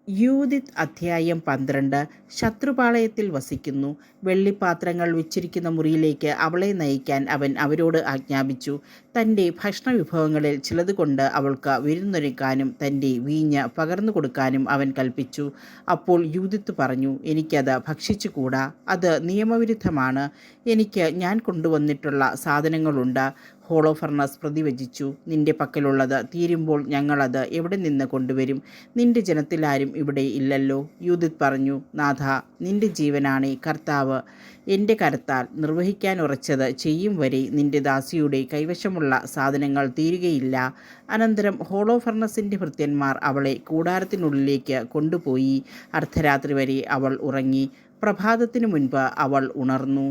Judith അധ്യായം 12. ശത്രുപാളയത്തിൽ വസിക്കുന്നു. വെള്ളിപ്പാത്രങ്ങൾ വെച്ചിരിക്കുന്ന മുറിയിലേക്ക് അവളെ നയിക്കാൻ അവൻ അവരോട് ആജ്ഞാപിച്ചു. തൻ്റെ ഭക്ഷണവിഭവങ്ങളിൽ ചിലതുകൊണ്ട് അവൾക്ക് വിരുന്നൊരുക്കാനും തൻ്റെ വീഞ്ഞ് പകർന്നു കൊടുക്കാനും അവൻ കൽപ്പിച്ചു. അപ്പോൾ യൂദിത്ത് പറഞ്ഞു, എനിക്കത് ഭക്ഷിച്ചുകൂടാ, അത് നിയമവിരുദ്ധമാണ്. എനിക്ക് ഞാൻ കൊണ്ടുവന്നിട്ടുള്ള സാധനങ്ങളുണ്ട്. ഹോളോഫർണസ് പ്രതിവചിച്ചു, നിന്റെ പക്കലുള്ളത് തീരുമ്പോൾ ഞങ്ങളത് എവിടെ നിന്ന് കൊണ്ടുവരും? നിന്റെ ജനത്തിലാരും ഇവിടെ ഇല്ലല്ലോ. യൂദിത്ത് പറഞ്ഞു, നാഥ, നിന്റെ ജീവനാണേ കർത്താവ് എൻ്റെ കരത്താൽ നിർവഹിക്കാൻ ഉറച്ചത് ചെയ്യും വരെ നിന്റെ ദാസിയുടെ കൈവശമുള്ള സാധനങ്ങൾ തീരുകയില്ല. അനന്തരം ഹോളോഫർണസിൻ്റെ ഭൃത്യന്മാർ അവളെ കൂടാരത്തിനുള്ളിലേക്ക് കൊണ്ടുപോയി. അർദ്ധരാത്രി വരെ അവൾ ഉറങ്ങി. പ്രഭാതത്തിനു മുൻപ് അവൾ ഉണർന്നു.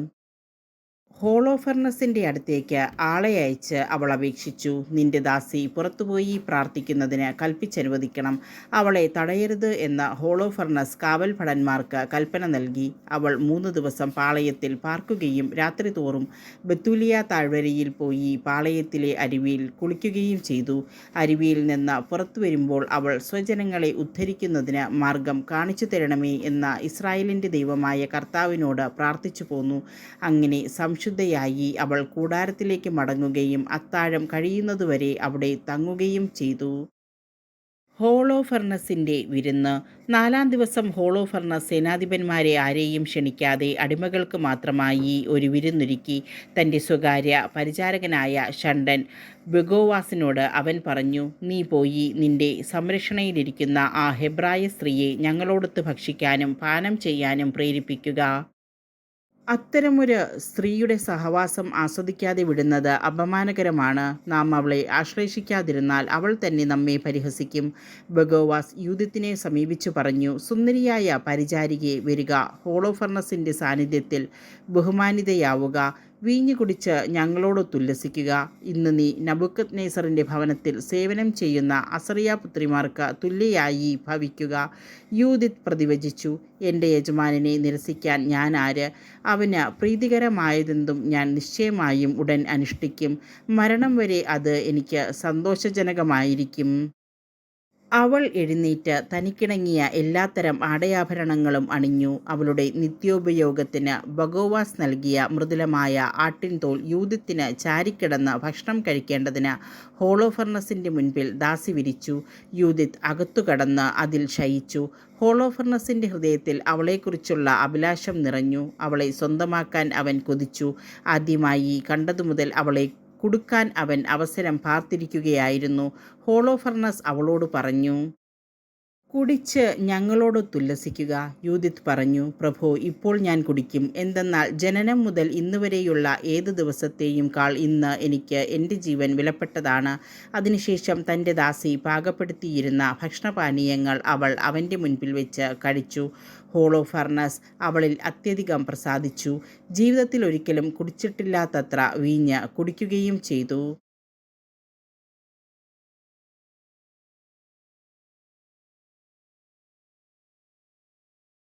ഹോളോഫർണസിൻ്റെ അടുത്തേക്ക് ആളെ അയച്ച് അവൾ അപേക്ഷിച്ചു, നിന്റെ ദാസി പുറത്തുപോയി പ്രാർത്ഥിക്കുന്നതിന് കൽപ്പിച്ചനുവദിക്കണം. അവളെ തടയരുത് എന്ന് ഹോളോഫർണസ് കാവൽഭടന്മാർക്ക് കൽപ്പന നൽകി. അവൾ 3 ദിവസം പാളയത്തിൽ പാർക്കുകയും രാത്രി തോറും ബത്തൂലിയ താഴ്വരയിൽ പോയി പാളയത്തിലെ അരുവിയിൽ കുളിക്കുകയും ചെയ്തു. അരുവിയിൽ നിന്ന് പുറത്തു വരുമ്പോൾ അവൾ സ്വജനങ്ങളെ ഉദ്ധരിക്കുന്നതിന് മാർഗം കാണിച്ചു തരണമേ എന്ന് ഇസ്രായേലിൻ്റെ ദൈവമായ കർത്താവിനോട് പ്രാർത്ഥിച്ചു പോന്നു. അങ്ങനെ സംശുദ്ധയായി അവൾ കൂടാരത്തിലേക്ക് മടങ്ങുകയും അത്താഴം കഴിയുന്നതുവരെ അവിടെ തങ്ങുകയും ചെയ്തു. ഹോളോഫർണസിൻ്റെ വിരുന്ന്. 4-ാം ദിവസം ഹോളോഫർണസ് സേനാധിപന്മാരെ ആരെയും ക്ഷണിക്കാതെ അടിമകൾക്ക് മാത്രമായി ഒരു വിരുന്നൊരുക്കി. തൻ്റെ സ്വകാര്യ പരിചാരകനായ ഷണ്ഡൻ ബെഗോവാസിനോട് അവൻ പറഞ്ഞു, നീ പോയി നിന്റെ സംരക്ഷണയിലിരിക്കുന്ന ആ ഹെബ്രായ സ്ത്രീയെ ഞങ്ങളോടൊത്ത് ഭക്ഷിക്കാനും പാനം ചെയ്യാനും പ്രേരിപ്പിക്കുക. അത്തരമൊരു സ്ത്രീയുടെ സഹവാസം ആസ്വദിക്കാതെ വിടുന്നത് അപമാനകരമാണ്. നാം അവളെ ആശ്ലേഷിക്കാതിരുന്നാൽ അവൾ തന്നെ നമ്മെ പരിഹസിക്കും. ബെഗോവാസ് യൂദിത്തിനെ സമീപിച്ചു പറഞ്ഞു, സുന്ദരിയായ പരിചാരികെ, വരിക, ഹോളോഫർണസിൻ്റെ സാന്നിധ്യത്തിൽ ബഹുമാനിതയാവുക. വീഞ്ഞു കുടിച്ച് ഞങ്ങളോടൊത്തുല്ലസിക്കുക. ഇന്ന് നീ നബൂഖദ്നേസറിൻ്റെ ഭവനത്തിൽ സേവനം ചെയ്യുന്ന അസറിയാപുത്രിമാർക്ക് തുല്യയായി ഭവിക്കുക. യൂദിത്ത് പ്രതിവചിച്ചു, എൻ്റെ യജമാനനെ നിരസിക്കാൻ ഞാൻ ആര്? അവന് പ്രീതികരമായതെന്തും ഞാൻ നിശ്ചയമായും ഉടൻ അനുഷ്ഠിക്കും. മരണം വരെ അത് എനിക്ക് സന്തോഷജനകമായിരിക്കും. അവൾ എഴുന്നേറ്റ് തനിക്കിണങ്ങിയ എല്ലാത്തരം ആടയാഭരണങ്ങളും അണിഞ്ഞു. അവളുടെ നിത്യോപയോഗത്തിന് ബഗോവാസ് നൽകിയ മൃദുലമായ ആട്ടിൻതോൽ യൂദിത്തിന് ചാരിക്കിടന്ന് ഭക്ഷണം കഴിക്കേണ്ടതിന് ഹോളോഫർണസിൻ്റെ മുൻപിൽ ദാസി വിരിച്ചു. യൂദിത്ത് അകത്തു കടന്ന് അതിൽ ശയിച്ചു. ഹോളോഫർണസിൻ്റെ ഹൃദയത്തിൽ അവളെക്കുറിച്ചുള്ള അഭിലാഷം നിറഞ്ഞു. അവളെ സ്വന്തമാക്കാൻ അവൻ കൊതിച്ചു. ആദ്യമായി കണ്ടതുമുതൽ അവളെ കുടുക്കാൻ അവൻ അവസരം പാർത്തിരിക്കുകയായിരുന്നു. ഹോളോഫർണസ് അവളോട് പറഞ്ഞു, കുടിച്ച് ഞങ്ങളോടൊത്തുല്ലസിക്കുക. യൂദിത്ത് പറഞ്ഞു, പ്രഭോ, ഇപ്പോൾ ഞാൻ കുടിക്കും. എന്തെന്നാൽ ജനനം മുതൽ ഇന്നുവരെയുള്ള ഏത് ദിവസത്തെയും കാൾ ഇന്ന് എനിക്ക് എൻ്റെ ജീവൻ വിലപ്പെട്ടതാണ്. അതിനുശേഷം തൻ്റെ ദാസി പാകപ്പെടുത്തിയിരുന്ന ഭക്ഷണപാനീയങ്ങൾ അവൾ അവൻ്റെ മുൻപിൽ വെച്ച് കഴിച്ചു. ഹോളോഫർണസ് അവളിൽ അത്യധികം പ്രസാദിച്ചു. ജീവിതത്തിൽ ഒരിക്കലും കുടിച്ചിട്ടില്ലാത്തത്ര വീഞ്ഞ് കുടിക്കുകയും ചെയ്തു.